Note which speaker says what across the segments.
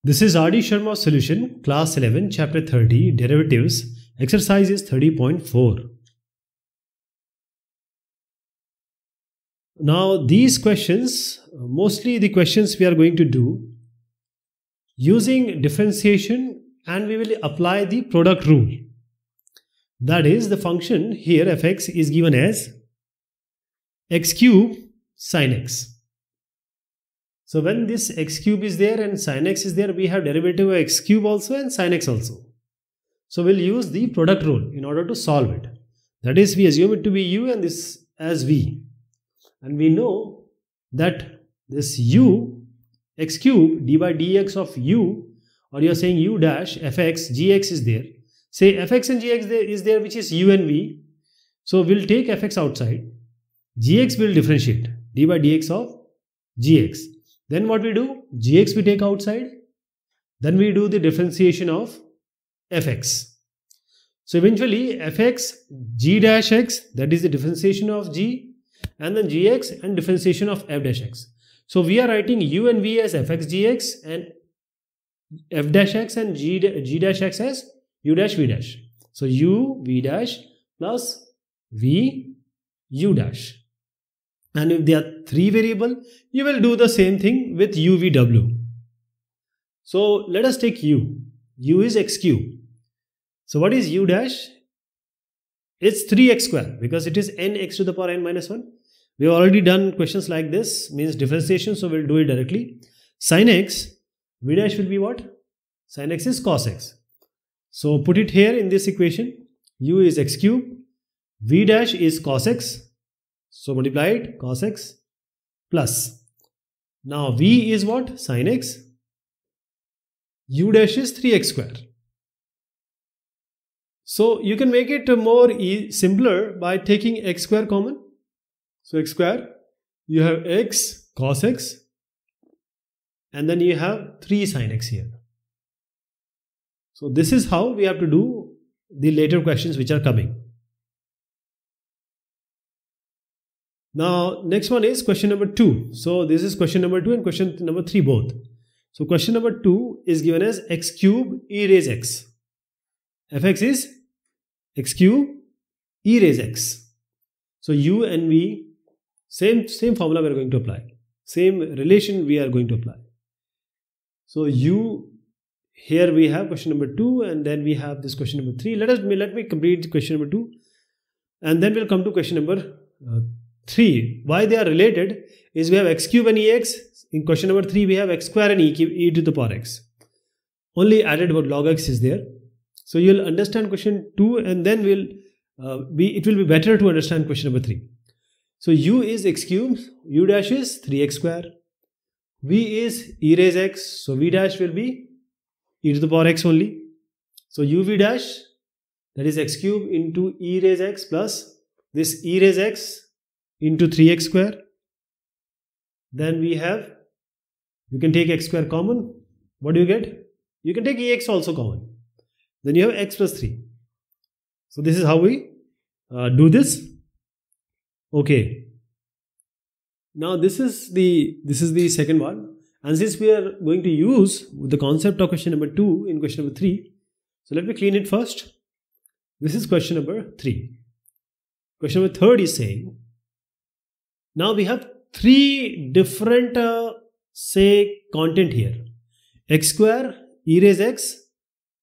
Speaker 1: This is R.D. Sharma solution, class 11, chapter 30, derivatives, exercise is 30.4. Now these questions, mostly the questions we are going to do using differentiation, and we will apply the product rule. That is, the function here fx is given as x cube sin x. So when this x cube is there and sin x is there, we have derivative of x cube also and sin x also. So we'll use the product rule in order to solve it. That is, we assume it to be u and this as v. And we know that this u, x cube d by dx of u, or you are saying u dash fx, gx is there. Say fx and gx is there, which is u and v. So we'll take fx outside. Gx will differentiate d by dx of gx. Then what we do? Gx we take outside. Then we do the differentiation of fx. So eventually fx g dash x, that is the differentiation of g, and then gx and differentiation of f dash x. So we are writing u and v as fx gx and f dash x and g dash x as u dash v dash. So u v dash plus v u dash. And if they are three variable, you will do the same thing with u v w. So let us take u. U is x cube. So what is u dash? It's 3x square because it is nx to the power n minus 1. We have already done questions like this, means differentiation, so we'll do it directly. Sin x, v dash will be what? Sin x is cos x. So put it here in this equation. U is x cube, v dash is cos x. So multiply it, cos x plus. Now v is what? Sin x. U dash is 3x square. So you can make it more simpler by taking x square common. So x square, you have x cos x, and then you have 3 sin x here. So this is how we have to do the later questions which are coming. Now next one is question number 2. So this is question number 2 and question number 3 both. So question number 2 is given as x cube e raise x. Fx is x cube e raise x. So u and v, same formula we are going to apply. Same relation we are going to apply. So u, here we have question number 2 and then we have this question number 3. Let me complete question number 2 and then we'll come to question number 3. Why they are related is we have x cube and ex. In question number 3 we have x square and e to the power x. Only added about log x is there. So you'll understand question 2 and then it will be better to understand question number 3. So u is x cube, u dash is 3x square. V is e raise x, so v dash will be e to the power x only. So uv dash, that is x cube into e raise x plus this e raise x into 3x square. Then we have, you can take x square common. What do you get? You can take ex also common. Then you have x plus 3. So this is how we do this. Okay. Now this is the second one. And since we are going to use the concept of question number 2 in question number 3, so let me clean it first. This is question number 3. Question number 3 is saying, now we have 3 different say content here. X square, e raise x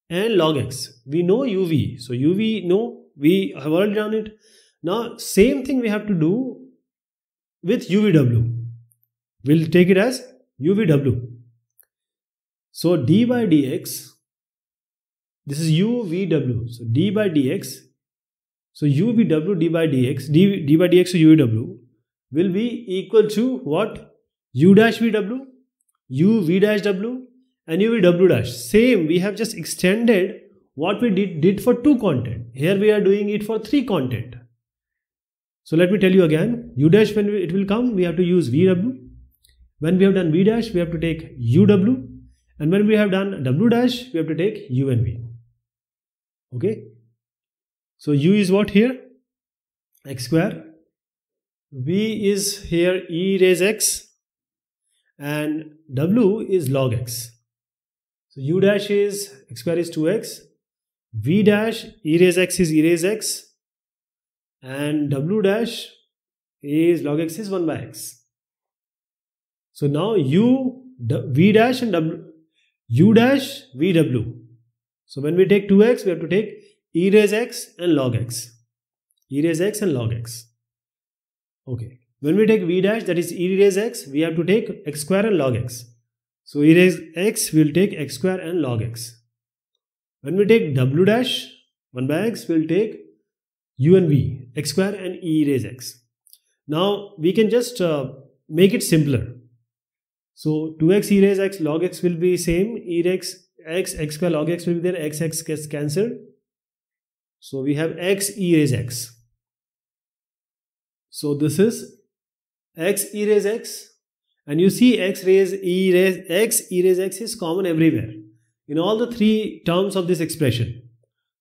Speaker 1: and log x. We know uv. So uv, no, we have already done it. Now same thing we have to do with uvw. We'll take it as uvw. So d by dx, this is uvw. So d by dx, so uvw d by dx, d by dx to uvw will be equal to what? U dash vw, u v dash w and u v w dash. Same, we have just extended what we did for 2 content. Here we are doing it for 3 content. So let me tell you again, u dash, when it will come, we have to use vw. When we have done v dash, we have to take uw. And when we have done w dash, we have to take u and v. Okay. So u is what here? X square. V is here e raise x and w is log x. So u dash is x square is 2x, v dash e raise x is e raise x, and w dash is log x is 1 by x. So now v dash and u dash vw. So when we take 2x, we have to take e raise x and log x. E raise x and log x. Okay. When we take v dash, that is e raise x, we have to take x square and log x. So e raise x will take x square and log x. When we take w dash 1 by x, we'll take u and v, x square and e raise x. Now we can just make it simpler. So 2x e raise x log x will be same, e raise x square log x will be there, x gets cancelled. So we have x e raise x. So this is x e raise x, and you see x e raise x is common everywhere in all the three terms of this expression.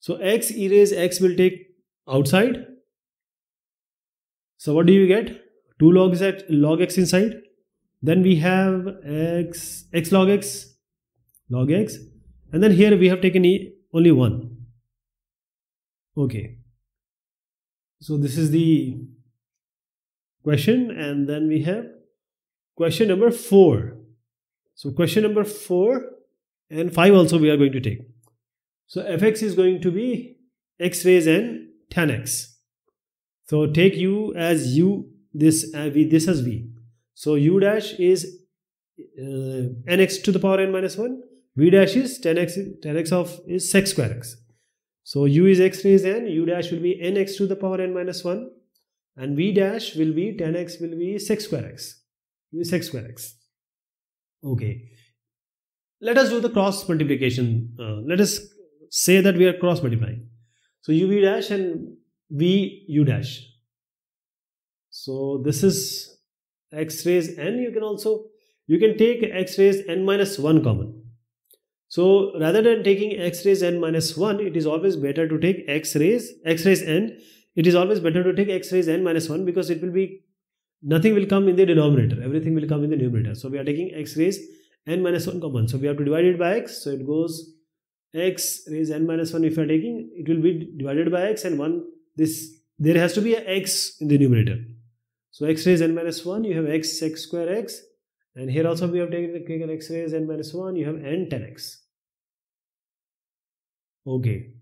Speaker 1: So x e raise x will take outside. So what do you get? 2 log x inside. Then we have x log x, and then here we have taken only 1. Okay. So this is the question, and then we have question number 4. So question number 4 and 5 also we are going to take. So fx is going to be x raise n tan x. So take u as u, this as v. So u dash is nx to the power n minus 1. V dash is 10x of is sec square x. So u is x raise n, u dash will be nx to the power n minus 1. And v dash will be 10x will be sec square x. Sec square x. Okay. Let us do the cross multiplication. Let us say that we are cross multiplying. So uv dash and v u dash. So this is x raise n. You can take x raise n minus 1 common. So rather than taking x raise n minus 1, it is always better to take x raise n. It is always better to take x raise n minus 1, because it will be, nothing will come in the denominator, everything will come in the numerator. So we are taking x raise n minus 1 common. So we have to divide it by x. So it goes x raise n minus 1. If you are taking, it will be divided by x, and 1, there has to be a x in the numerator. So x raise n minus 1, you have x sec square x, and here also we have taken x raise n minus 1, you have n 10x. Okay.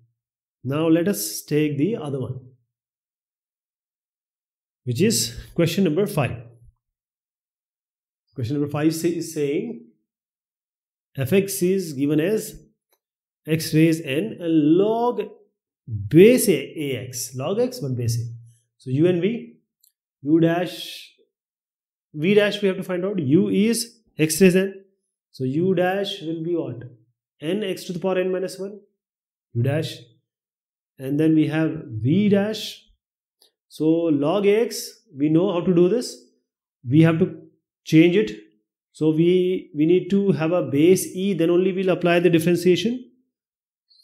Speaker 1: Now let us take the other one, which is question number 5. Question number 5 is saying fx is given as x raise n and log base ax, log x but base a. So u and v, u dash, v dash we have to find out. U is x raise n. So u dash will be what? N x to the power n minus 1, u dash. And then we have v dash. So log x, we know how to do this. We have to change it. So we need to have a base e, then only we'll apply the differentiation.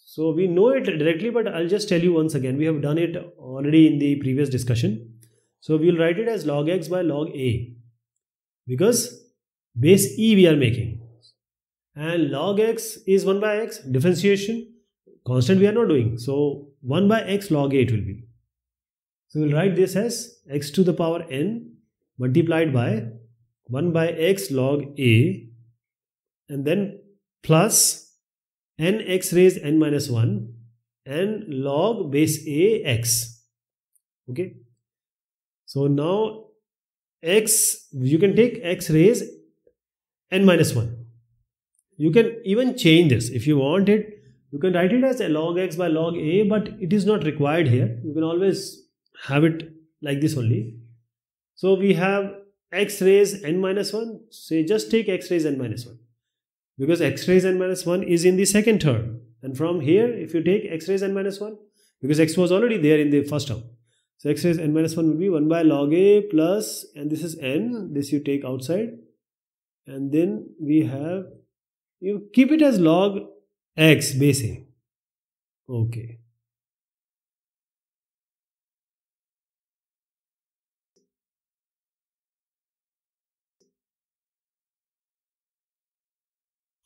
Speaker 1: So we know it directly, but I'll just tell you once again. We have done it already in the previous discussion. So we'll write it as log x by log a, because base e we are making. And log x is 1 by x, differentiation, constant we are not doing. So 1 by x log a it will be. So we'll write this as x to the power n multiplied by 1 by x log a, and then plus n x raised n minus 1 and log base a x. Okay. So now x, you can take x raised n minus 1. You can even change this if you want it. You can write it as a log x by log a, but it is not required here. You can always have it like this only. So we have x raised n minus 1. So you just take x raised n minus 1, because x raised n minus 1 is in the second term. And from here, if you take x raised n minus 1, because x was already there in the first term. So x raised n minus 1 will be 1 by log a plus, and this is n, this you take outside. And then we have, you keep it as log x base a. Okay.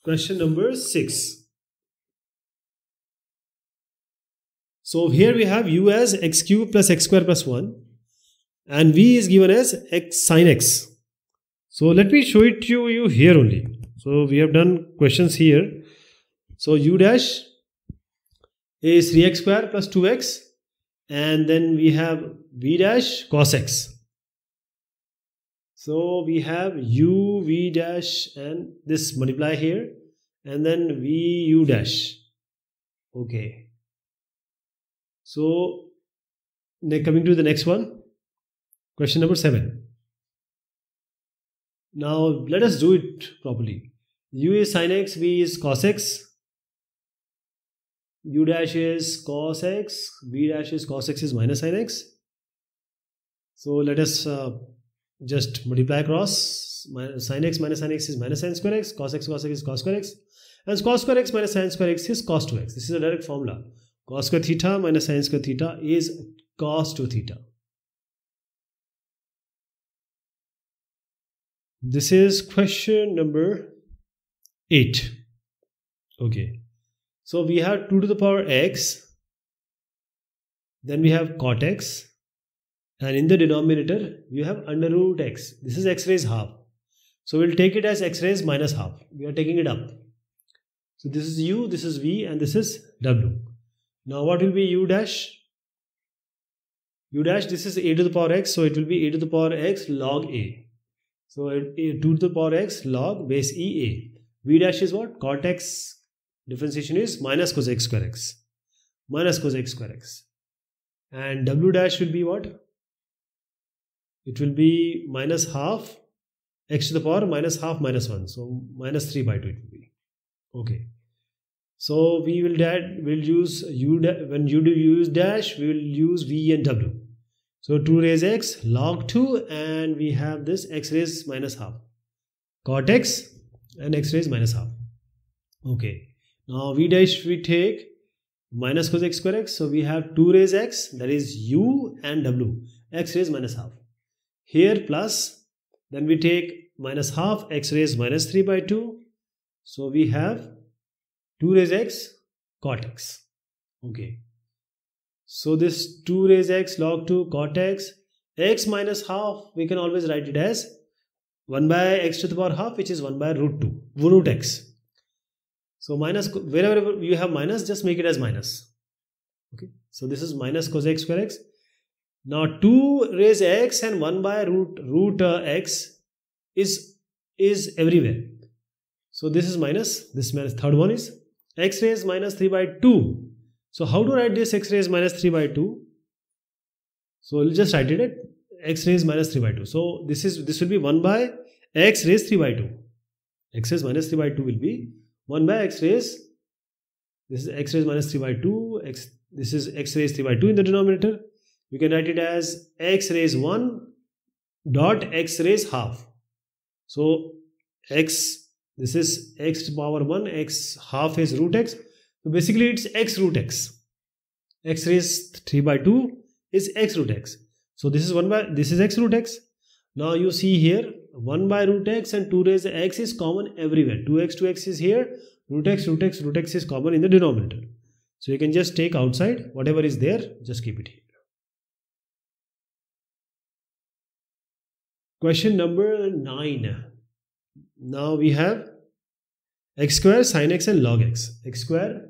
Speaker 1: Question number 6. So here we have u as x cube plus x square plus 1 and v is given as x sin x. So let me show it to you here only. So we have done questions here. So u dash is 3x square plus 2x and then we have v dash cos x. So we have u v dash and this multiply here and then v u dash. Okay. So coming to the next one, question number 7. Now let us do it properly. U is sin x, v is cos x, u dash is cos x, v dash is cos x is minus sin x. So let us just multiply across. Sin x minus sin x is minus sin square x, cos x is cos square x, and cos square x minus sin square x is cos 2x. This is a direct formula. Cos square theta minus sin square theta is cos 2 theta. This is question number 8. Okay. So we have 2 to the power x, then we have cot x, and in the denominator you have under root x. This is x raised half. So we'll take it as x raised minus half. We are taking it up. So this is u, this is v, and this is w. Now what will be u dash? U dash, this is a to the power x, so it will be a to the power x log a. So 2 to the power x log base e a. V dash is what? Cot x differentiation is minus cos x square x. Minus cos x square x. And w dash will be what? It will be minus half x to the power minus half minus 1. So minus 3 by 2 it will be. Okay. So we will use u when you do use dash, we will use v and w. So 2 raise x log 2 and we have this x raised minus half. Cot x and x raised minus half. Okay. Now v dash we take minus cos x square x. So we have 2 raise x, that is u and w, x raised minus half. Here plus, then we take minus half x raised minus 3 by 2. So we have 2 raise x cot x. Okay. So this 2 raise x log 2 cot x, x minus half, we can always write it as 1 by x to the power half, which is 1 by root 2, root x. So minus, wherever you have minus, just make it as minus. Okay. So this is minus cos x square x. Now 2 raise x and 1 by root x is everywhere. So this is minus, this minus, third one is x raised minus 3 by 2. So how to write this x raised minus 3 by 2? So we'll just write it at x raised minus 3 by 2. So this will be 1 by x raised 3 by 2. X raised minus 3 by 2 will be 1 by x raised, this is x raised minus 3 by 2, this is x raised 3 by 2 in the denominator. We can write it as x raised 1 dot x raised half. So x, this is x to the power 1, x half is root x. So basically it's x root x. X raised 3 by 2 is x root x. So this is x root x. Now you see here 1 by root x and 2 raised x is common everywhere. 2x is here, root x is common in the denominator. So you can just take outside whatever is there, just keep it here. Question number 9. Now we have x square sin x and log x. X square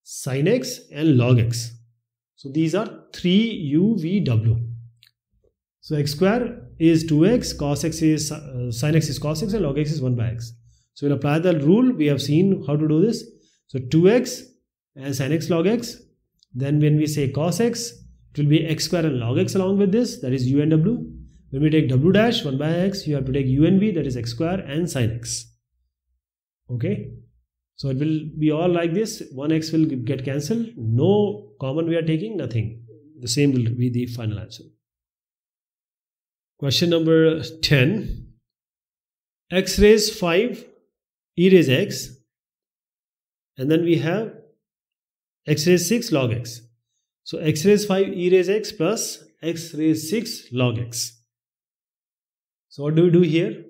Speaker 1: sin x and log x. So these are 3u v w. So x square is 2x, cos x is sin x is cos x and log x is 1 by x. So we'll apply the rule. We have seen how to do this. So 2x and sin x log x. Then when we say cos x, it will be x square and log x along with this, that is u and w. When we take w dash 1 by x, you have to take u and v, that is x square and sin x. Okay. So it will be all like this. 1x will get cancelled. No common we are taking, nothing. The same will be the final answer. Question number 10. X raised 5 e raised x. And then we have x raised 6 log x. So x raised 5 e raised x plus x raised 6 log x. So what do we do here?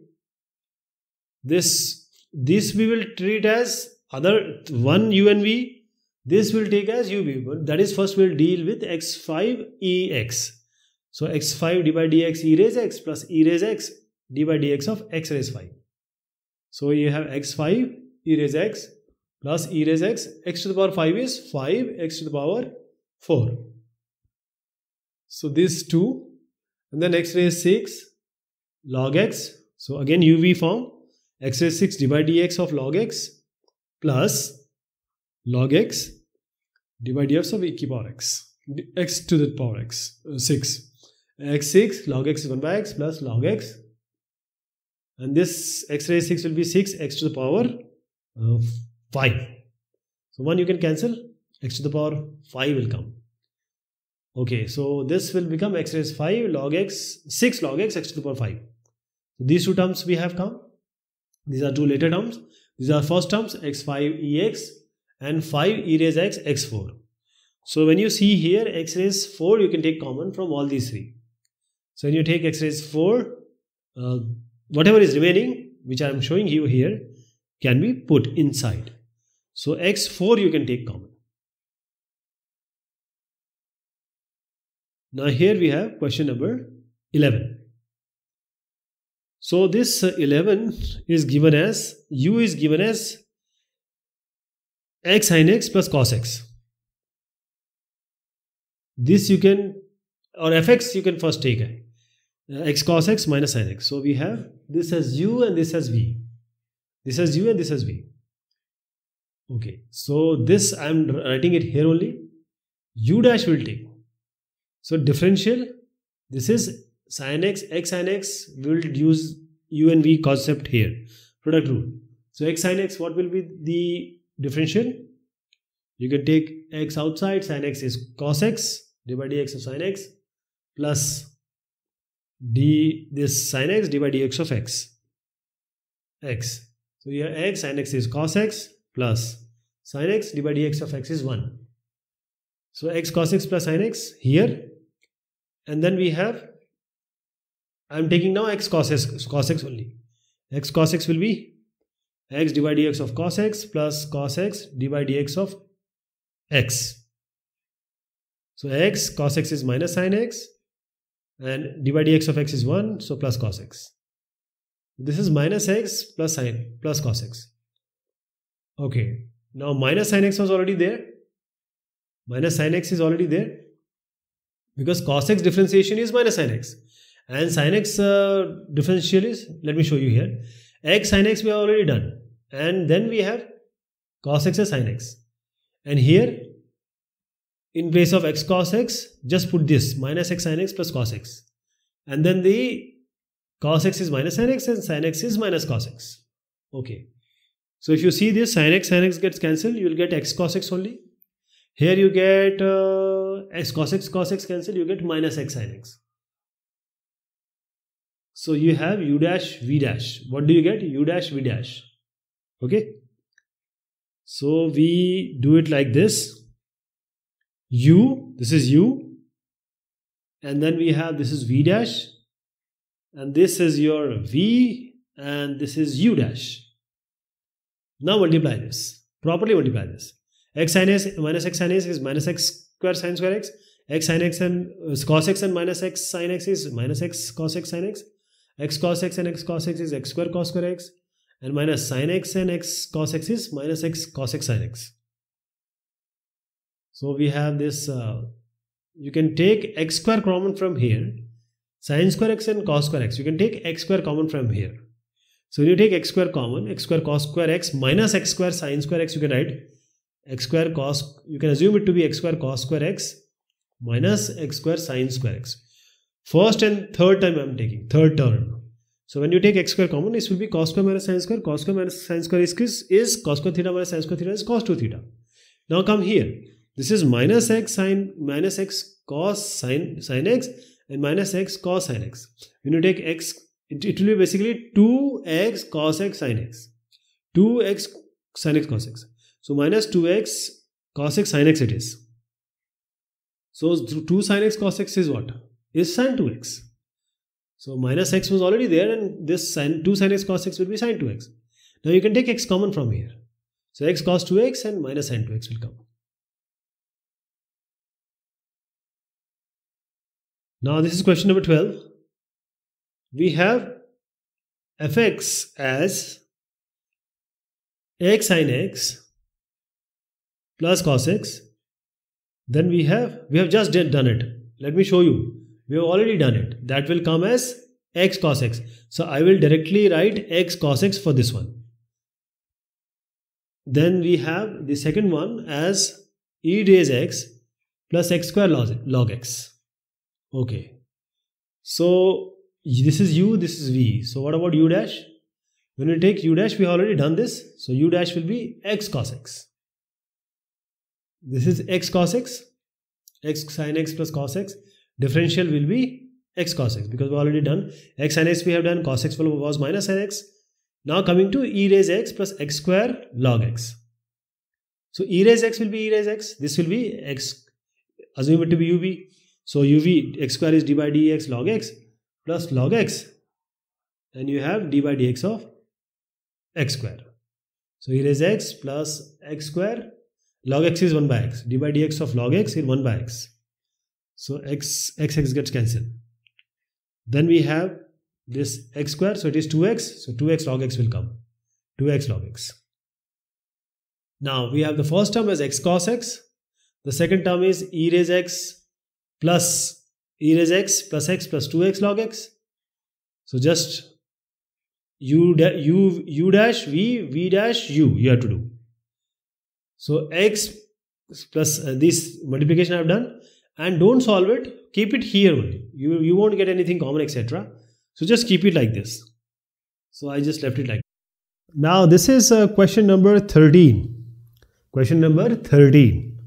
Speaker 1: This this we will treat as other one u and v. This will take as uv. But that is, first we'll deal with x5 ex. So x5 d by dx e raise x plus e raise x d by dx of x raise 5. So you have x5 e raise x plus e raise x. X to the power 5 is 5 x to the power 4. So this 2, and then x raise 6 log x. So again uv form, x raise 6 d by dx of log x plus log x d by dx of e to the power x, x to the power x 6. x6 log x is 1 by x plus log x, and this x raised 6 will be 6 x to the power 5. So 1 you can cancel, x to the power 5 will come. Okay, so this will become x raised 5 log x, 6 log x, x to the power 5. So these two terms we have come. These are two later terms. These are first terms, x5 ex and 5 e raised x, x4. So when you see here x raised 4, you can take common from all these three. So when you take x raised 4, whatever is remaining, which I am showing you here, can be put inside. So x4 you can take common. Now here we have question number 11. So this 11 is given as, u is given as x sin x plus cos x. This you can, or fx you can first take x cos x minus sin x. So we have this as u and this as v. This as u and this as v. Okay, so this I am writing it here only. U dash will take. So differential, this is sin x, x sin x, we will use u and v concept here. Product rule. So x sin x, what will be the differential? You can take x outside, sin x is cos x, d by dx of sin x, plus d this sin x d by dx of x. So here x sin x is cos x plus sin x d by dx of x is 1. So x cos x plus sin x here, and then we have, I am taking now x cos x only. X cos x will be x d by dx of cos x plus cos x d by dx of x. So x cos x is minus sin x and d by dx of x is 1, so plus cos x. This is minus x plus sin plus cos x. Okay, now minus sin x was already there. Minus sin x is already there because cos x differentiation is minus sin x and sin x differential is, let me show you here, x sin x we have already done, and then we have cos x as sin x, and here in place of x cos x just put this minus x sin x plus cos x, and then the cos x is minus sin x and sin x is minus cos x. Okay, so if you see this sin x gets cancelled, you will get x cos x only. Here you get x cos x cancel, you get minus x sin x. So you have u dash v dash. What do you get? U dash v dash. Okay. So we do it like this. U, this is u. And then we have, this is v dash. And this is your v. And this is u dash. Now multiply this. Properly multiply this. X sin x minus x sin x is minus x square sin square x. X sin x and cos x and minus x sin x is minus x cos x sin x. X cos x and x cos x is x square cos square x. And minus sin x and x cos x is minus x cos x sin x. So we have this, you can take x square common from here. Sin square x and cos square x. You can take x square common from here. So when you take x square common, x square cos square x minus x square sin square x, you can write x square cos, you can assume it to be x square cos square x minus x square sin square x. First and third time I am taking, third term. So when you take x square common, this will be cos square minus sin square. Cos square minus sin square is cos square theta minus sin square theta is cos 2 theta. Now come here. This is minus x sin, minus x cos sin x and minus x cos sin x. When you take x, it will be basically 2x cos x sin x. 2x sin x cos x. So minus 2x cos x sin x it is. So 2 sin x cos x is what? Is sin 2x. So minus x was already there and this sin 2 sin x cos x will be sin 2x. Now you can take x common from here. So x cos 2x and minus sin 2x will come. Now this is question number 12. We have fx as x sin x plus cos x. Then we have just done it. Let me show you. We have already done it. That will come as x cos x. So I will directly write x cos x for this one. Then we have the second one as e raise x plus x square log x. Okay. So this is u, this is v. So what about u dash? When we take u dash, we have already done this. So u dash will be x cos x. This is x cos x, x sin x plus cos x. Differential will be x cos x because we already done. X sin x we have done, cos x was minus sin x. Now coming to e raise x plus x square log x. So e raise x will be e raise x. This will be x, assume it to be uv. So uv, x square is d by dx log x plus log x. And you have d by dx of x square. So e raise x plus x square. Log x is 1 by x. D by dx of log x is 1 by x. So x gets cancelled. Then we have this x square. So it is 2x. So 2x log x will come. 2x log x. Now we have the first term as x cos x. The second term is e raise x plus x plus 2x log x. So just u dash v dash u you have to do. So x plus this multiplication I have done, and don't solve it, keep it here only. You won't get anything common, etc. So just keep it like this. So I just left it like that. Now this is question number 13. Question number 13.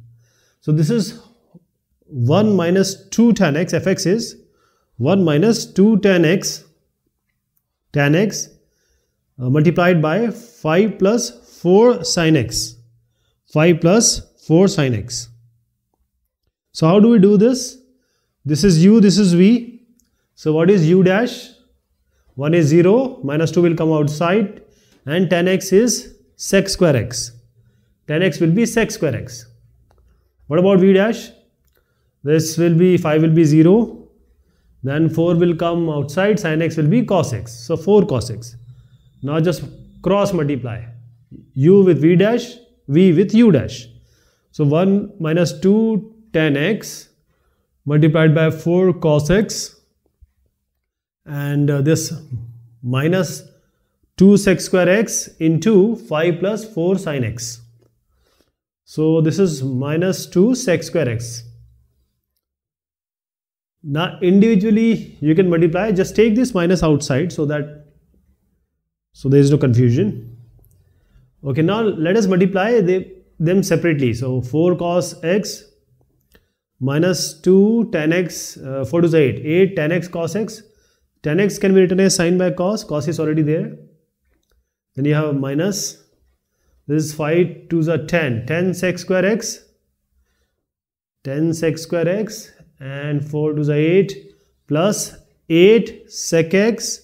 Speaker 1: So this is 1 minus 2 tan x. Fx is 1 minus 2 tan x multiplied by 5 plus 4 sin x. 5 plus 4 sin x. So how do we do this? This is u, this is v. So what is u dash? 1 is 0, minus 2 will come outside, and tan x is sec square x. Tan x will be sec square x. What about v dash? This will be 5 will be 0, then 4 will come outside, sin x will be cos x. So 4 cos x. Now just cross multiply. U with v dash, v with u dash. So 1 minus 2 tan x multiplied by 4 cos x, and this minus 2 sec square x into 5 plus 4 sin x. So this is minus 2 sec square x. Now individually you can multiply, just take this minus outside so there is no confusion. Okay, now let us multiply them separately. So 4 cos x minus 2 tan x, 4 to the 8 tan x cos x. Tan x can be written as sin by cos, cos is already there. Then you have minus, this is 5 to the 10 sec square x, 10 sec square x, and 4 to the 8 plus 8 sec x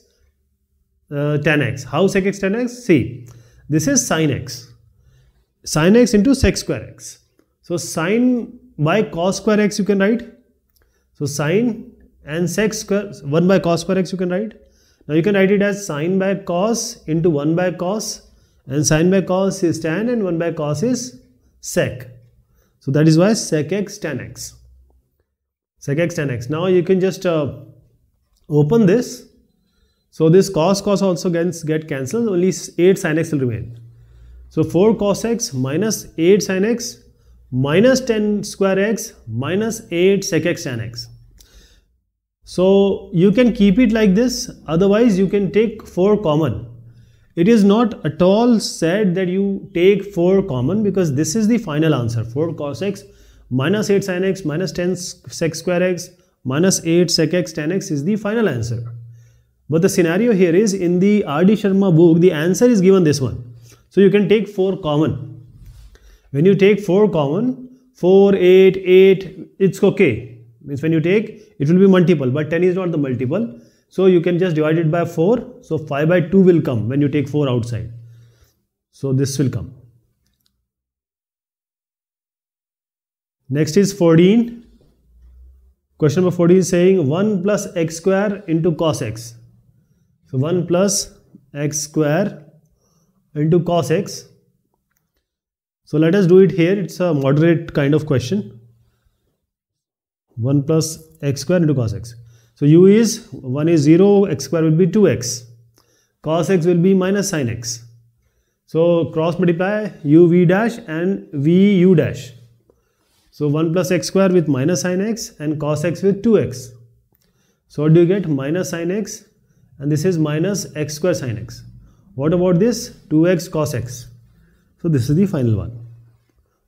Speaker 1: tan x. How sec x tan x? See, this is sin x. Sin x into sec square x. So sin by cos square x you can write. So sin and sec square 1 by cos square x you can write. Now you can write it as sin by cos into 1 by cos, and sin by cos is tan and 1 by cos is sec. So that is why sec x tan x. Sec x tan x. Now you can just open this. So this cos also get cancelled, only 8 sin x will remain. So 4 cos x minus 8 sin x minus 10 square x minus 8 sec x tan x. So you can keep it like this, otherwise you can take 4 common. It is not at all said that you take 4 common, because this is the final answer. 4 cos x minus 8 sin x minus 10 sec square x minus 8 sec x tan x is the final answer. But the scenario here is, in the R.D. Sharma book, the answer is given this one. So you can take 4 common. When you take 4 common, 4, 8, 8, it's okay. Means when you take, it will be multiple, but 10 is not the multiple. So you can just divide it by 4. So 5 by 2 will come when you take 4 outside. So this will come. Next is 14. Question number 14 is saying 1 plus x square into cos x. So 1 plus x square into cos x. So let us do it here. It's a moderate kind of question. 1 plus x square into cos x. So u is 1 is 0, x square will be 2x. Cos x will be minus sin x. So cross multiply u v dash and v u dash. So 1 plus x square with minus sin x and cos x with 2x. So what do you get? Minus sin x, and this is minus x square sin x. What about this? 2x cos x. So this is the final one.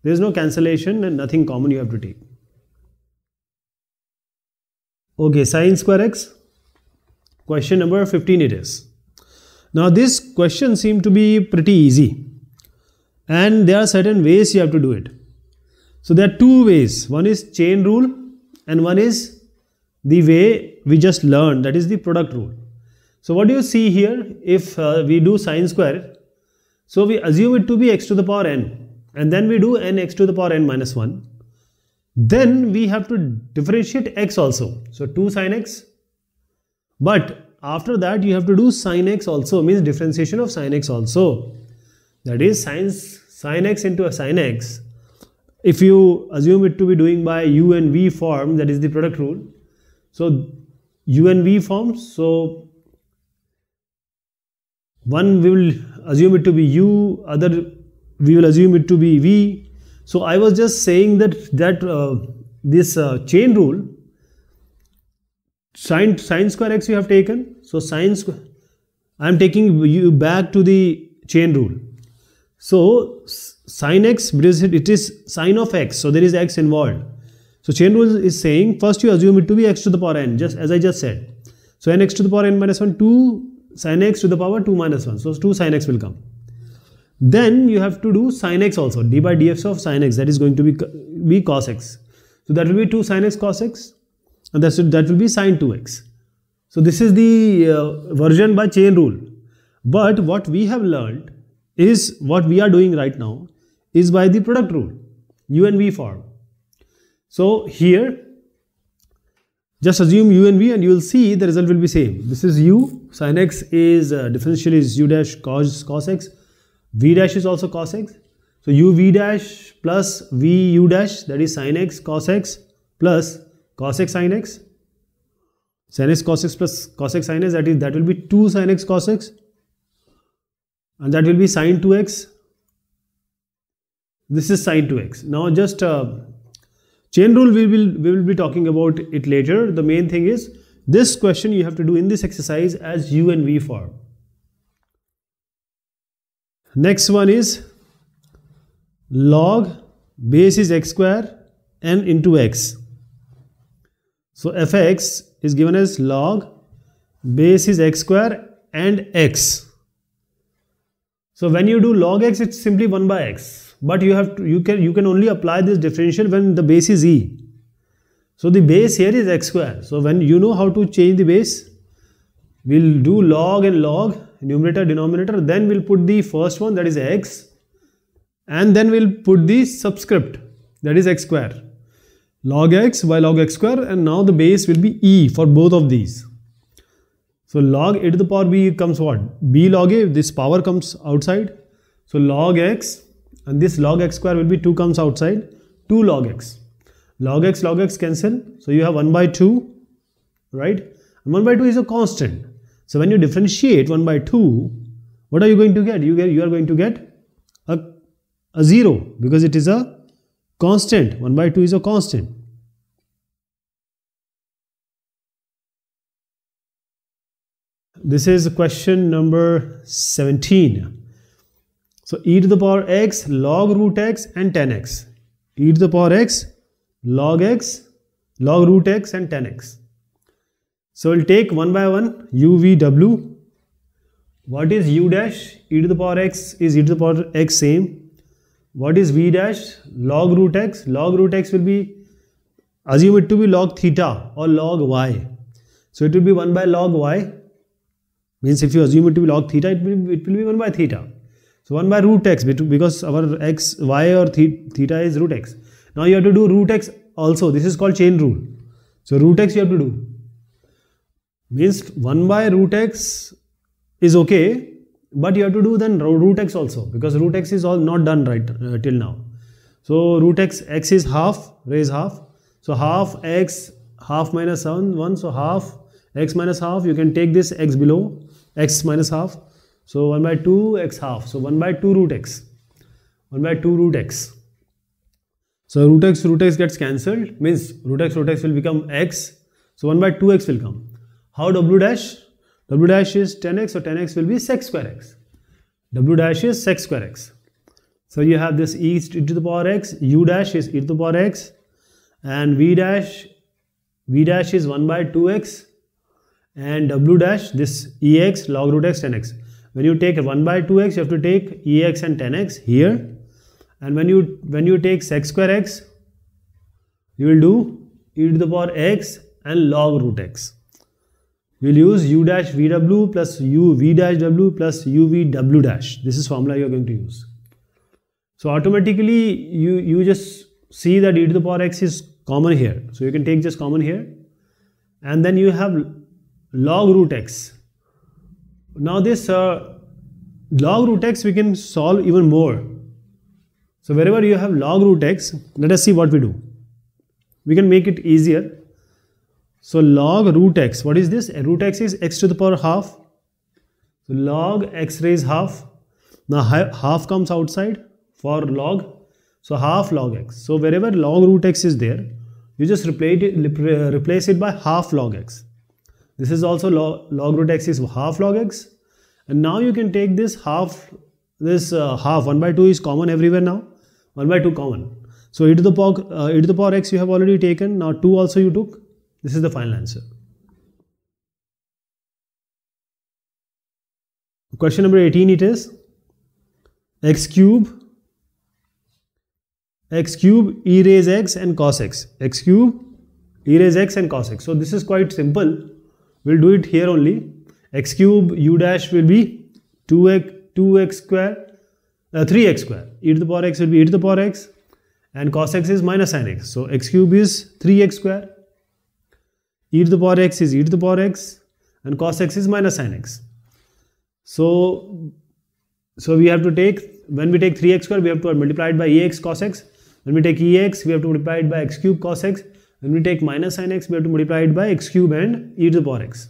Speaker 1: There is no cancellation and nothing common you have to take. Okay, sin square x. Question number 15 it is. Now this question seems to be pretty easy, and there are certain ways you have to do it. So there are two ways. One is chain rule and one is the way we just learned, that is the product rule. So what do you see here? If we do sin square, so we assume it to be x to the power n, and then we do n x to the power n minus 1. Then we have to differentiate x also. So 2 sin x, but after that you have to do sin x also, means differentiation of sin x also. That is sin x into a sin x. If you assume it to be doing by u and v form, that is the product rule. So u and v forms, so one we will assume it to be u, other we will assume it to be v. So I was just saying that this chain rule, sin square x you have taken. So sin square, I am taking you back to the chain rule. So sin x, because it is sin of x, so there is x involved. So chain rule is saying first you assume it to be x to the power n, just as I just said. So n x to the power n minus 1, 2 sin x to the power 2 minus 1. So 2 sin x will come. Then you have to do sin x also, d by dx of sin x, that is going to be cos x. So that will be 2 sin x cos x, and that will be sin 2x. So this is the version by chain rule. But what we have learned is, what we are doing right now is by the product rule, u and v form. So here just assume u and v and you will see the result will be same. This is u, sin x is differential is u dash cos x, v dash is also cos x. So u v dash plus v u dash, that is sin x cos x plus cos x sin x. Sin x cos x plus cos x sin x, that will be 2 sin x cos x, and that will be sin 2x. This is sin 2x. Now just chain rule we will be talking about it later. The main thing is this question you have to do in this exercise as u and v form. Next one is log base is x square n into x. So fx is given as log base is x square and x. So when you do log x, it's simply 1 by x. But you can only apply this differential when the base is e. So the base here is x square. So when you know how to change the base, we'll do log and log, numerator denominator, then we'll put the first one, that is x, and then we'll put the subscript, that is x square. Log x by log x square, and now the base will be e for both of these. So log a to the power b comes what? B log a, this power comes outside. So log x, and this log x square will be 2 comes outside, 2 log x. Log x cancel. So you have 1 by 2, right? And 1 by 2 is a constant. So when you differentiate 1 by 2, what are you going to get? You are going to get a 0, because it is a constant. 1 by 2 is a constant. This is question number 17. So e to the power x, log root x and 10x. E to the power x, log root x and 10x. So we'll take one by one, u, v, w. What is u dash? E to the power x is e to the power x same. What is v dash? Log root x. Log root x will be, assume it to be log theta or log y. So it will be 1 by log y. Means if you assume it to be log theta, it will be 1 by theta. So 1 by root x, because our x, y or theta is root x. Now you have to do root x also. This is called chain rule. So root x you have to do. Means 1 by root x is okay, but you have to do then root x also, because root x is all not done right till now. So root x is half, raise half. So half x, half minus 1, so half x minus half. You can take this x below, x minus half. So 1 by 2 x half. So 1 by 2 root x. 1 by 2 root x. So root x gets cancelled, means root x will become x. So 1 by 2x will come. How w dash? W dash is 10x, so 10x will be sec square x. W dash is sec square x. So you have this e to the power x, u dash is e to the power x, and v dash is 1 by 2x, and w dash, this ex log root x 10x. When you take 1 by 2x, you have to take ex and 10x here, and when you take sec square x, you will do e to the power x and log root x. You will use u dash vw plus u v dash w plus uv w dash. This is formula you are going to use. So automatically you just see that e to the power x is common here. So you can take just common here, and then you have log root x. Now this log root x we can solve even more. So wherever you have log root x, let us see what we do. We can make it easier. So log root x, what is this? Root x is x to the power half. So log x raised half. Now half comes outside for log. So half log x. So wherever log root x is there, you just replace it by half log x. This is also log root x is half log x. And now you can take this half, half 1 by 2 is common everywhere now. 1 by 2 common. So e to the power x you have already taken. Now 2 also you took. This is the final answer. Question number 18 it is x cube e raise x and cos x. X cube e raise x and cos x. So this is quite simple. We'll do it here only. X cube u dash will be 2x square, 3x square. E to the power x will be e to the power x, and cos x is minus sin x. So x cube is 3x square. E to the power x is e to the power x, and cos x is minus sin x. So we have to take, when we take 3x square, we have to multiply it by ex cos x. When we take ex, we have to multiply it by x cube cos x. When we take minus sin x, we have to multiply it by x cube and e to the power x.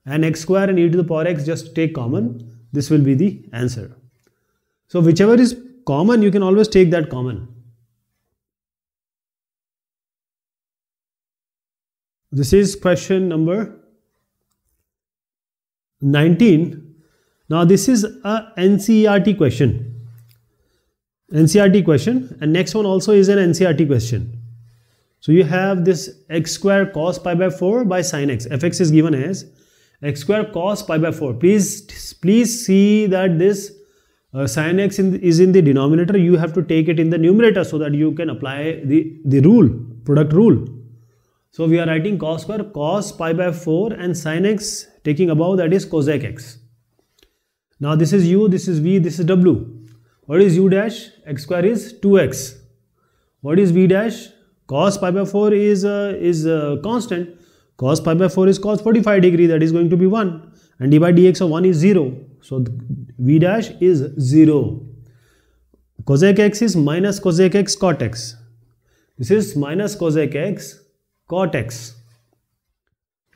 Speaker 1: And x square and e to the power x just take common. This will be the answer. So whichever is common, you can always take that common. This is question number 19. Now this is a NCERT question. NCERT question, and next one also is an NCERT question. So you have this x square cos pi by 4 by sin x. Fx is given as x square cos pi by 4. Please see that this sin x is in the denominator. You have to take it in the numerator so that you can apply the rule, product rule. So we are writing cos square cos pi by 4 and sin x taking above, that is cosec x. Now this is u, this is v, this is w. What is u dash? X square is 2x. What is v dash? Cos pi by 4 is constant. Cos pi by 4 is cos 45 degree, that is going to be 1. And d by dx of 1 is 0. So v dash is 0. Cosec x is minus cosec x cot x. This is minus cosec x cot x.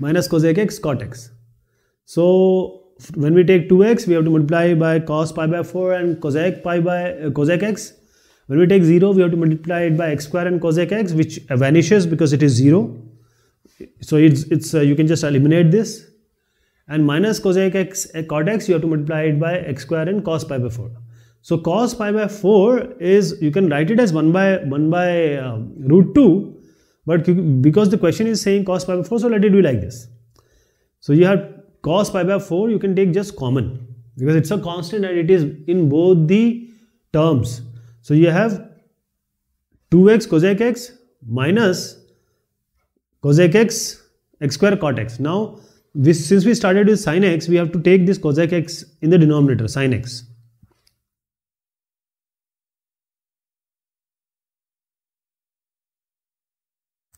Speaker 1: Minus cosec x cot x. So when we take 2x, we have to multiply by cos pi by 4 and cosec pi by cosec x. When we take 0, we have to multiply it by x square and cosec x, which vanishes because it is 0. So it's you can just eliminate this. And minus cosec x cot x, you have to multiply it by x square and cos pi by 4. So cos pi by 4 is, you can write it as 1 by root 2. But because the question is saying cos pi by 4, so let it be like this. So you have cos pi by 4, you can take just common because it's a constant and it is in both the terms. So you have 2x cosec x minus cosec x x square cot x. Now since we started with sin x, we have to take this cosec x in the denominator, sin x.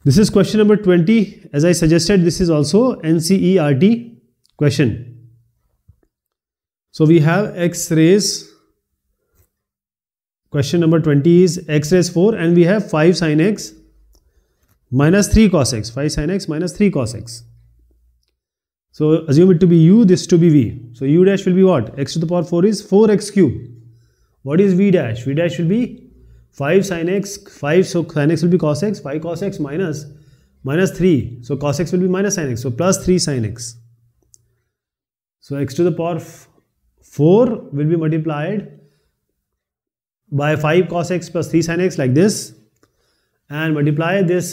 Speaker 1: This is question number 20. As I suggested, this is also NCERT question. So we have x raised, question number 20 is x raised 4, and we have 5 sin x minus 3 cos x, 5 sin x minus 3 cos x. So assume it to be u, this to be v. So u dash will be what? X to the power 4 is 4x cube. What is v dash? V dash will be 5 sin x, 5, so sin x will be cos x, 5 cos x minus 3. So cos x will be minus sin x, so plus 3 sin x. So x to the power 4 will be multiplied by 5 cos x plus 3 sin x like this, and multiply this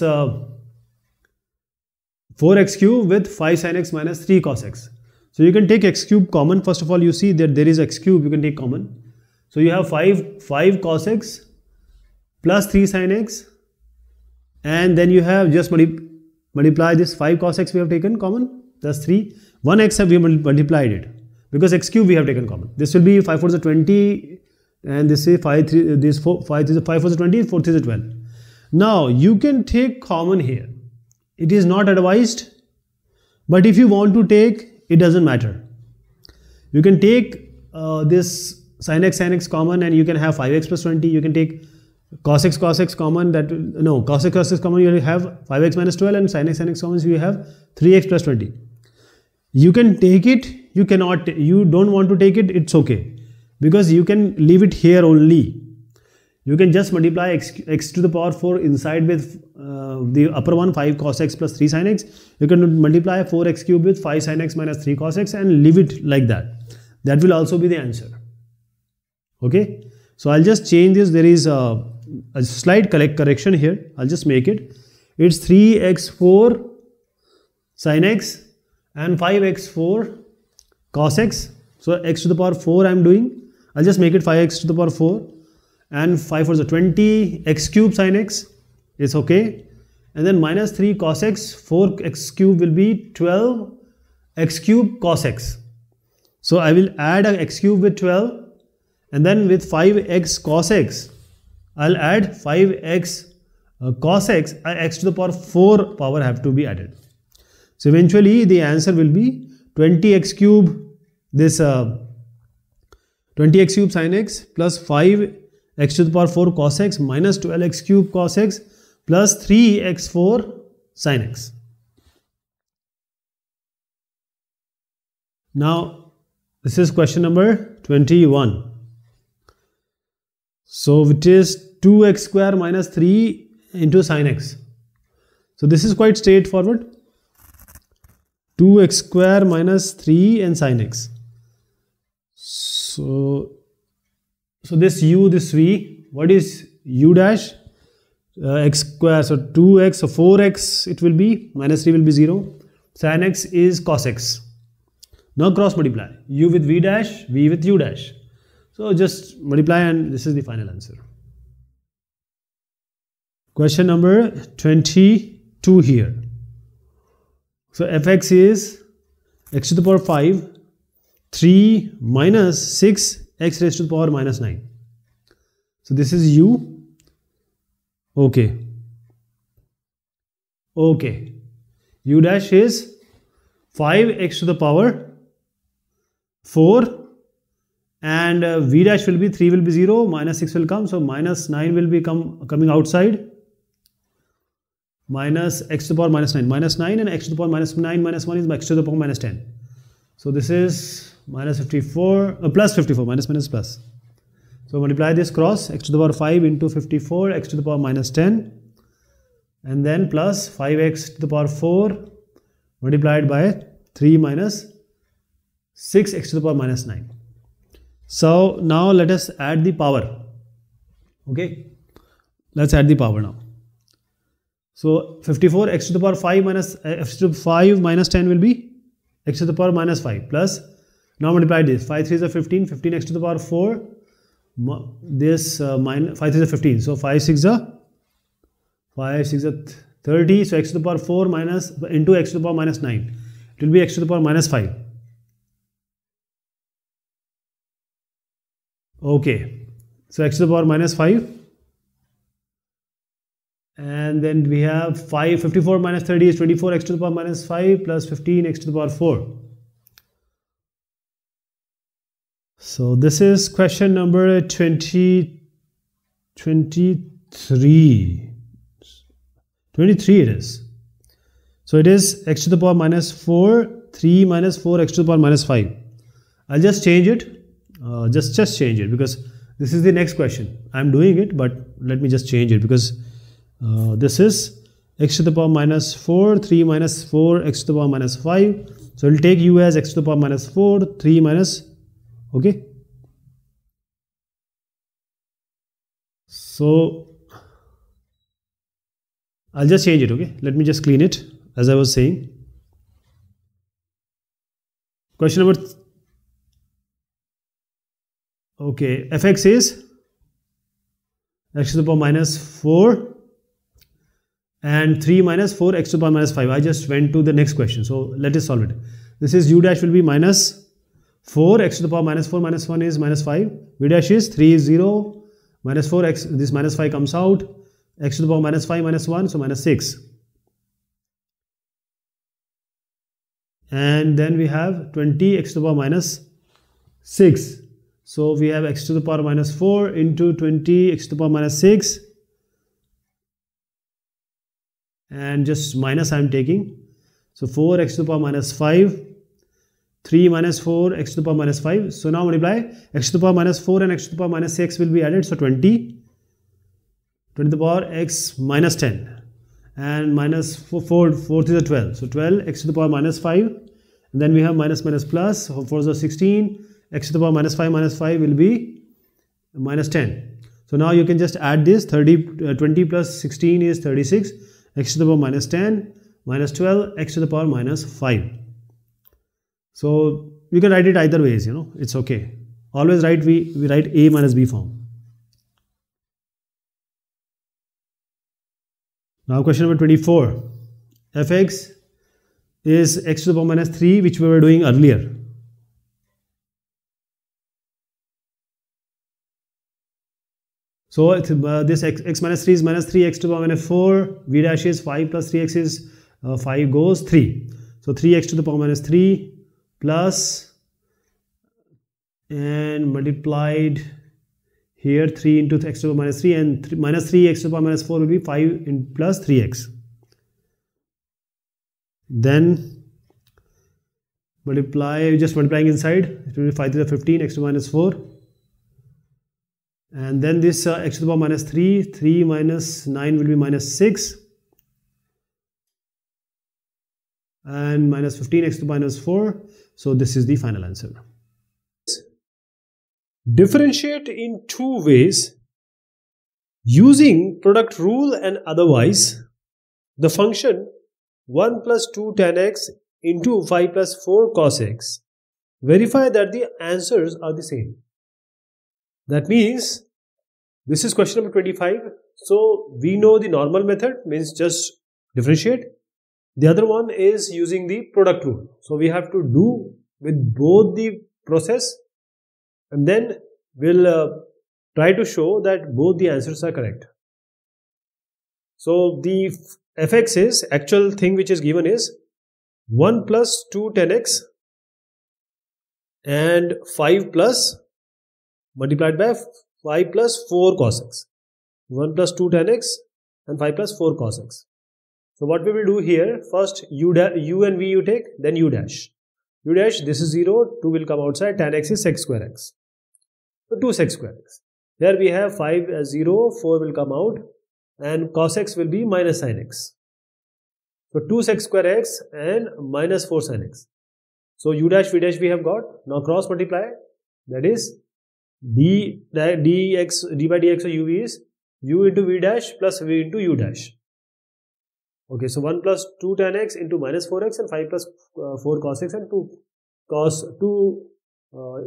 Speaker 1: 4x cube with 5 sin x minus 3 cos x. So you can take x cube common. First of all, you see that there is x cube, you can take common. So you have 5 cos x plus 3 sin x, and then you have just multiply this 5 cos x we have taken common, plus 3. 1x have we multiplied it, because x cube we have taken common. This will be 5 4 is 20, and this is 5 3, this 4, 5 4 is 20, 4 3 is 12. Now you can take common here. It is not advised, but if you want to take, it doesn't matter. You can take this sin x common, and you can have 5x plus 20. You can take cos x common, that no, cos x common, you will have 5x minus 12, and sin x common, so you have 3x plus 20. You can take it, you cannot, you don't want to take it, it's okay, because you can leave it here only. You can just multiply x to the power 4 inside with the upper one, 5 cos x plus 3 sin x. You can multiply 4x cube with 5 sin x minus 3 cos x and leave it like that. That will also be the answer. Okay. So I'll just change this. There is a slight correction here. I'll just make it. It's 3x4 sin x and 5x4 cos x. So x to the power 4 I'm doing. I'll just make it 5x to the power 4. And 5 4 is 20, x cube sin x is okay, and then minus 3 cos x, 4x cube will be 12 x cube cos x. So I will add a x cube with 12, and then with 5x cos x I'll add 5x cos x, x to the power 4 power have to be added. So eventually the answer will be 20x cube, this 20x cube sin x plus 5 x to the power 4 cos x minus 12x cube cos x plus 3x4 sin x. Now this is question number 21. So it is 2x square minus 3 into sin x. So this is quite straightforward. 2x square minus 3 and sin x. So this u, this v, what is u dash? X square, so 2x, so 4x it will be, minus 3 will be 0. Sin x is cos x. Now cross multiply, u with v dash, v with u dash. So just multiply, and this is the final answer. Question number 22 here. So fx is x to the power 5, 3 minus 6 x raised to the power minus 9. So this is u. Okay. Okay. U dash is 5x to the power 4, and v dash will be 3 will be 0, minus 6 will come, so minus 9 will be coming outside. Minus x to the power minus 9, minus 9, and x to the power minus 9 minus 1 is x to the power minus 10. So this is minus 54, plus 54, minus minus plus. So multiply this cross, x to the power 5 into 54, x to the power minus 10, and then plus 5x to the power 4 multiplied by 3 minus 6x to the power minus 9. So now let us add the power. Okay, let's add the power now. So 54 x to the power 5 minus x to the 5 minus 10 will be x to the power minus 5 plus, now multiply this, 5 3 is 15, 15 x to the power 4, this minus 5 3 is 15, so 5 6 is 30, so x to the power 4 minus into x to the power minus 9, it will be x to the power minus 5. Okay, so x to the power minus 5, And then we have 54 minus 30 is 24x to the power minus 5 plus 15x to the power 4. So this is question number 23. 23 it is. So it is x to the power minus 4, 3 minus 4 x to the power minus 5. I'll just change it. Just change it because this is the next question. I'm doing it, but let me just change it because this is x to the power minus 4, 3 minus 4 x to the power minus 5. So we'll take u as x to the power minus 4, 3 minus, okay. So I'll just change it, okay. Let me just clean it as I was saying. Question number, okay, fx is x to the power minus 4 and 3 minus 4 x to the power minus 5. I just went to the next question. So let us solve it. This is u dash will be minus 4 x to the power minus 4 minus 1 is minus 5. V dash is 3 is 0. Minus 4 x, this minus 5 comes out, x to the power minus 5 minus 1, so minus 6. And then we have 20 x to the power minus 6. So we have x to the power minus 4 into 20 x to the power minus 6. And just minus I am taking. So 4 x to the power minus 5. 3 minus 4 x to the power minus 5. So now multiply x to the power minus 4 and x to the power minus 6 will be added. So 20 to the power x minus 10 and minus 4 is a 12. So 12 x to the power minus 5 and then we have minus minus plus. So 4 is a 16. X to the power minus 5 will be minus 10. So now you can just add this 20 plus 16 is 36. X to the power minus 10 minus 12 x to the power minus 5. So you can write it either ways, you know, it's okay. Always write, we write a minus b form. Now question number 24. fx is x to the power minus 3, which we were doing earlier. So this x minus 3 is minus 3x to the power minus 4. V dash is 5 plus 3x is 5 goes 3. So 3x to the power minus 3 plus and multiplied here 3 into x to the power minus 3 and minus 3x to the power minus 4 will be 5 in plus 3x. Then multiply, just multiplying inside, it will be 5 to the 15 x to the minus 4. And then this x to the power minus 3 minus 9 will be minus 6. And minus 15 x to the minus 4. So this is the final answer. Differentiate in two ways using product rule and otherwise the function 1 plus 2 tan x into 5 plus 4 cos x. Verify that the answers are the same. That means this is question number 25. So we know the normal method means just differentiate. The other one is using the product rule. So we have to do with both the process and then we'll try to show that both the answers are correct. So the fx is actual thing which is given is 1 plus 2 tan x and 5 plus multiplied by 5 plus 4 cos x. 1 plus 2 tan x and 5 plus 4 cos x. So what we will do here, first u and v you take, then u dash. U dash, this is 0, 2 will come outside, tan x is sec square x. So 2 sec square x. Here we have 5 as 0, 4 will come out and cos x will be minus sin x. So 2 sec square x and minus 4 sin x. So u dash, v dash we have got. Now cross multiply, that is d by dx of uv is u into v dash plus v into u dash. Okay, so 1 plus 2 tan x into minus 4x and 5 plus 4 cos x and 2 cos 2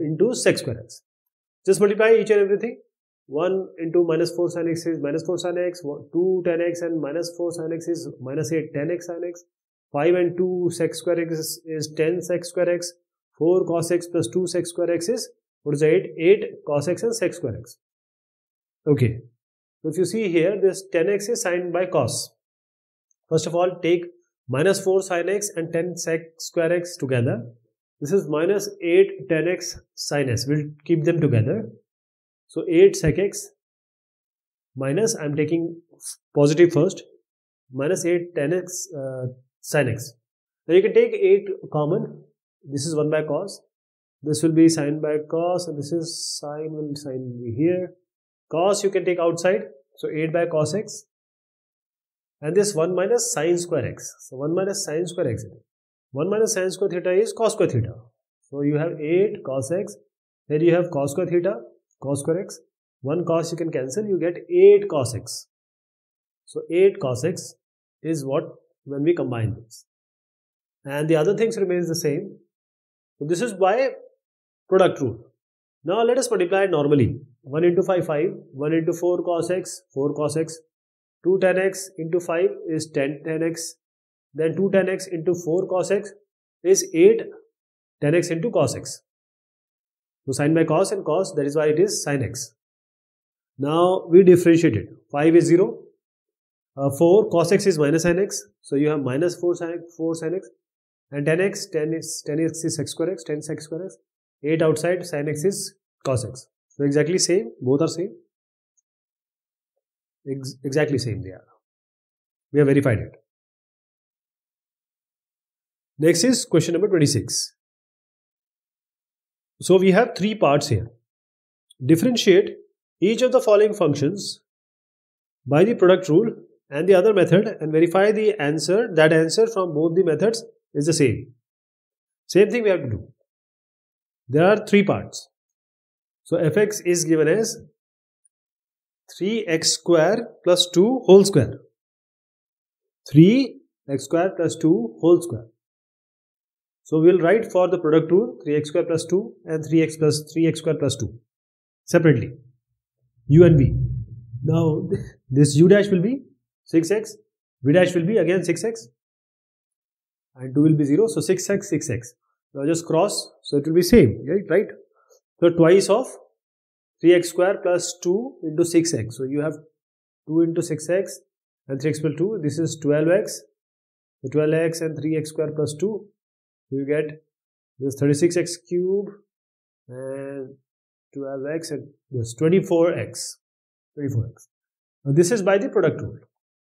Speaker 1: into sec square x. Just multiply each and everything. 1 into minus 4 sin x is minus 4 sin x, 2 tan x and minus 4 sin x is minus 8 tan x sin x, 5 and 2 sec square x is 10 sec square x, 4 cos x plus 2 sec square x is, what is 8? 8 cos x and sec square x. Okay. So if you see here, this 10x is signed by cos. First of all, take minus 4 sin x and 10 sec square x together. This is minus 8 10x sin s. We'll keep them together. So 8 sec x minus, I'm taking positive first, minus 8 10x sin x. Now you can take 8 common. This is 1 by cos. This will be sin by cos, and this is sin be here. Cos you can take outside. So 8 by cos x. And this 1 minus sin square x. So 1 minus sin square x. 1 minus sin square theta is cos square theta. So you have 8 cos x. Then you have cos square theta, cos square x. 1 cos you can cancel. You get 8 cos x. So 8 cos x is what when we combine this. And the other things remains the same. So this is by product rule. Now let us multiply it normally. 1 into 5, 5. 1 into 4 cos x, 4 cos x. 2 tan x into 5 is 10 tan x. Then 2 tan x into 4 cos x is 8 tan x into cos x. So sin by cos and cos, that is why it is sin x. Now we differentiate it. 5 is 0. 4 cos x is minus sin x. So you have minus 4 sin x. And 10x, 10 is sec square x, 10 sec square x. 8 outside, sin x is cos x. So exactly same, both are same. Exactly same they are. We have verified it. Next is question number 26. So we have 3 parts here. Differentiate each of the following functions by the product rule and the other method and verify the answer. That answer from both the methods is the same. Same thing we have to do. There are 3 parts. So fx is given as 3x square plus 2 whole square. 3x square plus 2 whole square. So we'll write for the product rule 3x square plus 2 and 3x square plus 2 separately. U and v. Now this u dash will be 6x, v dash will be again 6x, and 2 will be 0. So 6x, 6x. Now just cross. So it will be same, right? So twice of 3x square plus 2 into 6x. So you have 2 into 6x and 3x plus 2. This is 12x. So 12x and 3x square plus 2. You get this 36x cube and 12x and this 24x. 24x. Now this is by the product rule.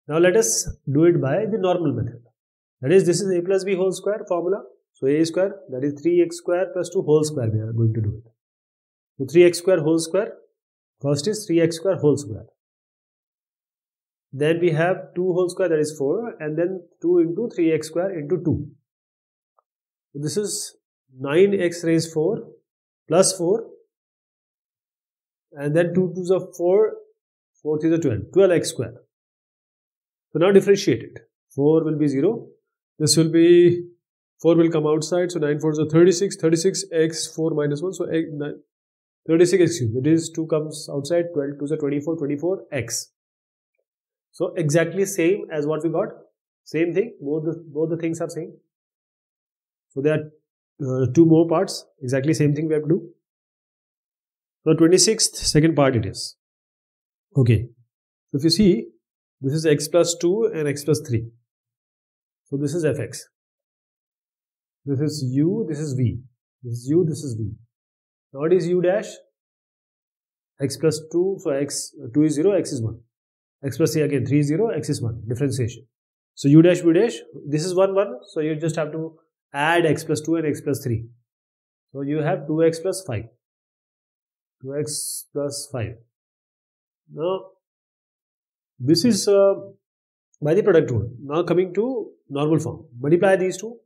Speaker 1: Now let us do it by the normal method. That is, this is a plus b whole square formula. So a square, that is 3x square plus 2 whole square, we are going to do it. So 3x square whole square. First is 3x square whole square. Then we have 2 whole square, that is 4, and then 2 into 3x square into 2. So this is 9x raised 4 plus 4, and then 2 2s are 4, 4 3s are 12, 12x square. So now differentiate it. 4 will be 0. This will be 4 will come outside. So 9 4s are 36. 36x 4 minus 1. So 36x cube. That is 2 comes outside. 12 2s are 24. 24x. So exactly same as what we got. Same thing. Both the things are same. So there are 2 more parts. Exactly same thing we have to do. So 26th second part it is. Okay. So if you see, this is x plus 2 and x plus 3. So this is fx. This is u, this is v. This is u, this is v. Now what is u dash? X plus 2, so x 2 is 0, x is 1. X plus 3 again, 3 is 0, x is 1. Differentiation. So u dash, v dash, this is 1, 1. So you just have to add x plus 2 and x plus 3. So you have 2x plus 5. 2x plus 5. Now this is by the product rule. Now coming to normal form. Multiply these two.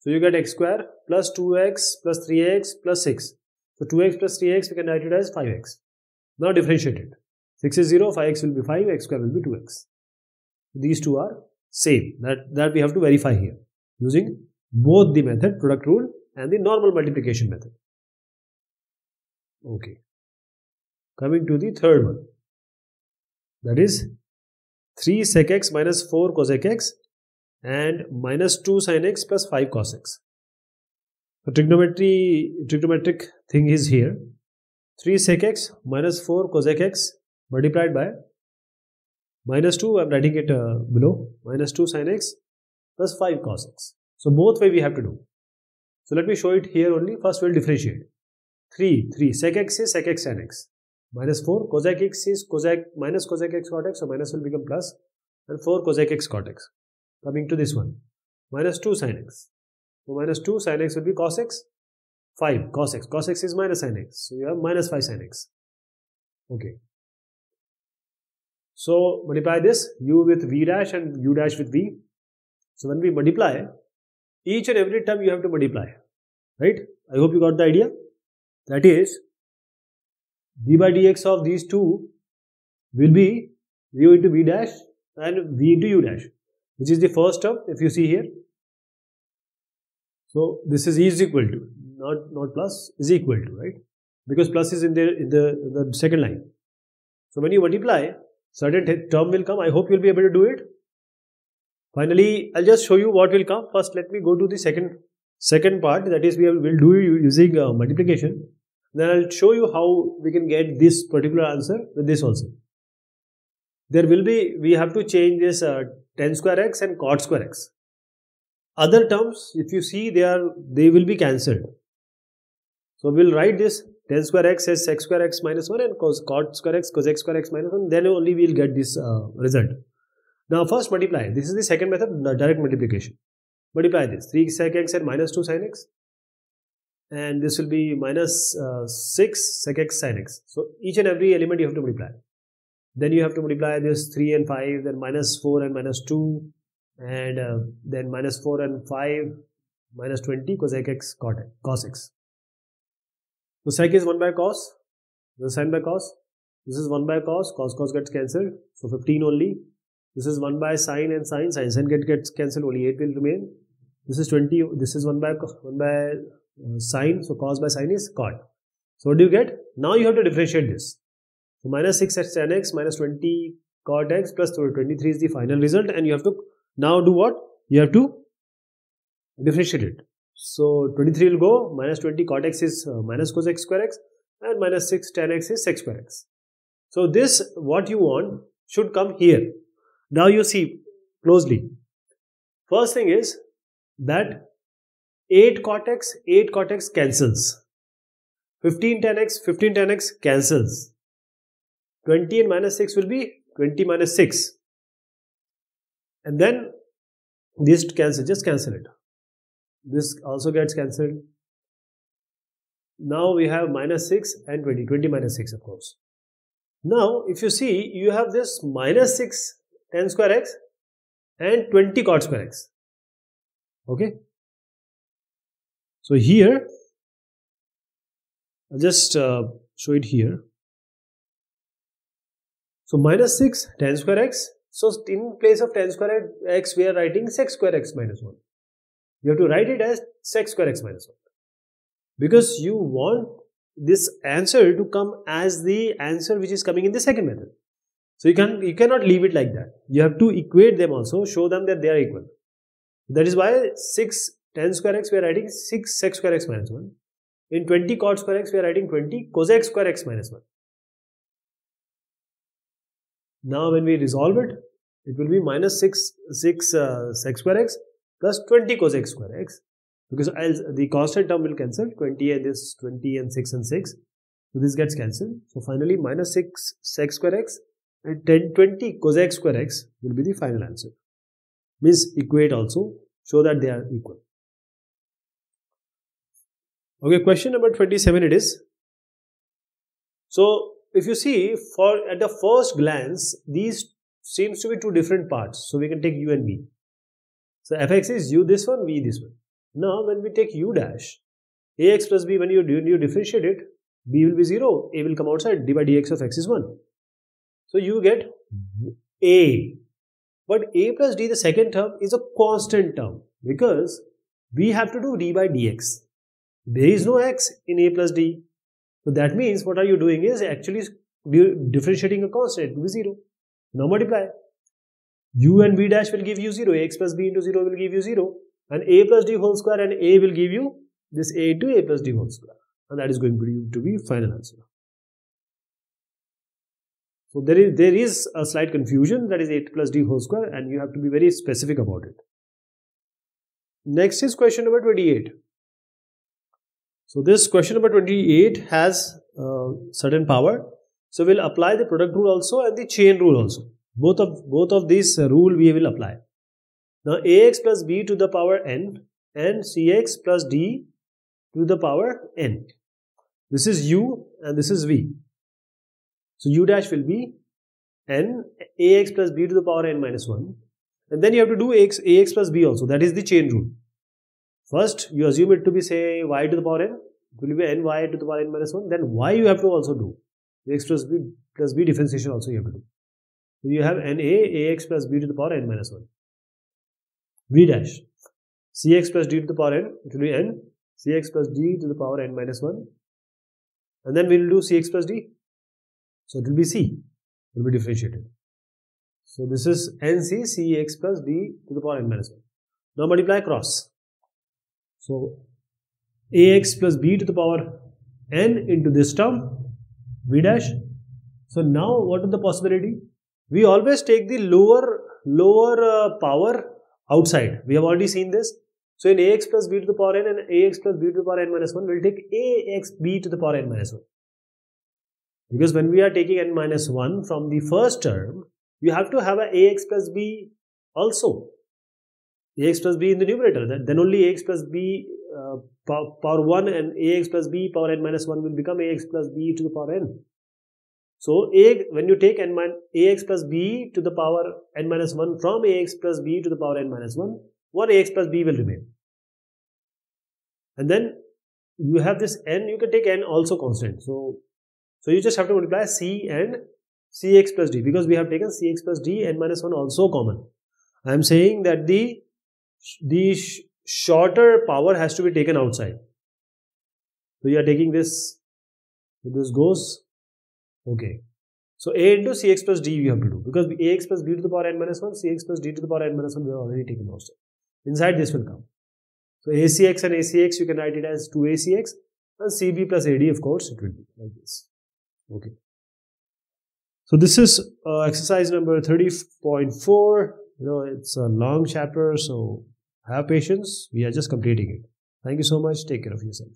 Speaker 1: So you get x square plus 2x plus 3x plus 6. So 2x plus 3x we can write it as 5x. Now differentiate it. 6 is 0, 5x will be 5, x square will be 2x. These two are same. That we have to verify here using both the method, product rule, and the normal multiplication method. Okay. Coming to the third one. That is 3 sec x minus 4 cosec x and minus 2 sin x plus 5 cos x. The trigonometric thing is here. 3 sec x minus 4 cosec x multiplied by Minus 2, I'm writing it below. Minus 2 sin x plus 5 cos x. So both way we have to do. So let me show it here only. First we'll differentiate. 3 sec x is sec x tan x. Minus 4 cosec x is cosec minus cosec x cot x. So minus will become plus. And 4 cosec x cot x. Coming to this one. Minus 2 sin x. So minus 2 sin x will be cos x. 5 cos x. Cos x is minus sin x. So you have minus 5 sin x. Okay. So multiply this u with v dash and u dash with v. So when we multiply, each and every term you have to multiply. Right? I hope you got the idea. That is, d by dx of these two will be u into v dash and v into u dash, which is the first term if you see here. So this is equal to, not plus, is equal to, right? Because plus is in the second line. So when you multiply, certain term will come. I hope you will be able to do it. Finally, I'll just show you what will come. First, let me go to the second part. That is, will do using multiplication. Then I'll show you how we can get this particular answer with this also. There will be, we have to change this tan square x and cot square x. Other terms, if you see, they will be cancelled. So we'll write this tan square x as sec square x minus 1 and cot square x cosec square x minus 1. Then only we'll get this result. Now first multiply. This is the second method, direct multiplication. Multiply this 3 sec x and minus 2 sin x. And this will be minus 6 sec x sin x. So each and every element you have to multiply. Then you have to multiply this 3 and 5, then minus 4 and minus 2, and then minus 4 and 5, minus 20 cosec x cos x. So sec is 1 by cos, this is sin by cos, this is 1 by cos gets cancelled, so 15 only. This is 1 by sin and sin gets cancelled, only 8 will remain. This is 20, this is 1 by sin, so cos by sin is cot. So what do you get? Now you have to differentiate this. So minus 6 tan x minus 20 cot x plus 23 is the final result, and you have to now do what? You have to differentiate it. So 23 will go, minus 20 cot x is minus cos x square x, and minus 6 tan x is sec square x. So this, what you want, should come here. Now you see closely. First thing is that 8 cot x cancels. 15 tan x cancels. 20 and minus 6 will be 20 minus 6. And then this cancel, just cancel it. This also gets cancelled. Now we have minus 6 and 20 minus 6 of course. Now if you see, you have this minus 6 tan square x and 20 cot square x. Okay. So here, I'll just show it here. So minus 6 tan square x. So in place of tan square x, we are writing sec square x minus 1. You have to write it as sec square x minus 1. Because you want this answer to come as the answer which is coming in the second method. So you cannot leave it like that. You have to equate them also, show them that they are equal. That is why 6 tan square x we are writing 6 sec square x minus 1. In 20 cot square x we are writing 20 cosec square x minus 1. Now when we resolve it, it will be minus 6 sec square x plus 20 cosec square x, because else the constant term will cancel, 20 and this 20 and 6 and 6. So this gets cancelled. So finally minus 6 sec square x and 20 cosec square x will be the final answer. Means equate also, show that they are equal. Okay, question number 27 it is. So if you see, at the first glance, these seems to be two different parts. So we can take u and v. So fx is u this one, v this one. Now when we take u dash, ax plus b, when you differentiate it, b will be 0, a will come outside, d by dx of x is 1. So you get a. But a plus d, the second term, is a constant term because we have to do d by dx. There is no x in a plus d. So that means what are you doing is actually differentiating a constant, it will be 0. Now multiply. U and v dash will give you 0, ax plus b into 0 will give you 0, and a plus d whole square and a will give you this a into a plus d whole square, and that is going to be final answer. So there is a slight confusion, that is 8 plus d whole square, and you have to be very specific about it. Next is question number 28. So this question number 28 has certain power. So we'll apply the product rule also and the chain rule also. Both of these rule we will apply. Now ax plus b to the power n and cx plus d to the power n. This is u and this is v. So u dash will be n ax plus b to the power n minus 1. And then you have to do ax plus b also. That is the chain rule. First, you assume it to be, say, y to the power n. It will be ny to the power n minus 1. Then y you have to also do. Ax plus b differentiation also you have to do. So you have na ax plus b to the power n minus 1. V dash cx plus d to the power n. It will be n cx plus d to the power n minus 1. And then we will do cx plus d. So it will be c. It will be differentiated. So this is nc cx plus d to the power n minus 1. Now multiply across. So ax plus b to the power n into this term v dash. So now what is the possibility? We always take the lower power outside. We have already seen this. So in ax plus b to the power n and ax plus b to the power n minus 1, we will take ax b to the power n minus 1. Because when we are taking n minus 1 from the first term, you have to have a ax plus b also. Ax plus b in the numerator. Then only ax plus b power 1 and ax plus b power n minus 1 will become ax plus b to the power n. So when you take ax plus b to the power n minus 1 from ax plus b to the power n minus 1, what ax plus b will remain? And then you have this n, you can take n also constant. So you just have to multiply c and cx plus d, because we have taken cx plus d n minus 1 also common. I am saying that the shorter power has to be taken outside. So you are taking this, this goes, okay. So a into cx plus d we have to do, because ax plus b to the power n minus 1, cx plus d to the power n minus 1 we have already taken outside. Inside this will come. So acx and acx you can write it as 2acx, and cb plus ad of course it will be like this. Okay. So this is exercise number 30.4. It's a long chapter, so have patience. We are just completing it. Thank you so much. Take care of yourself.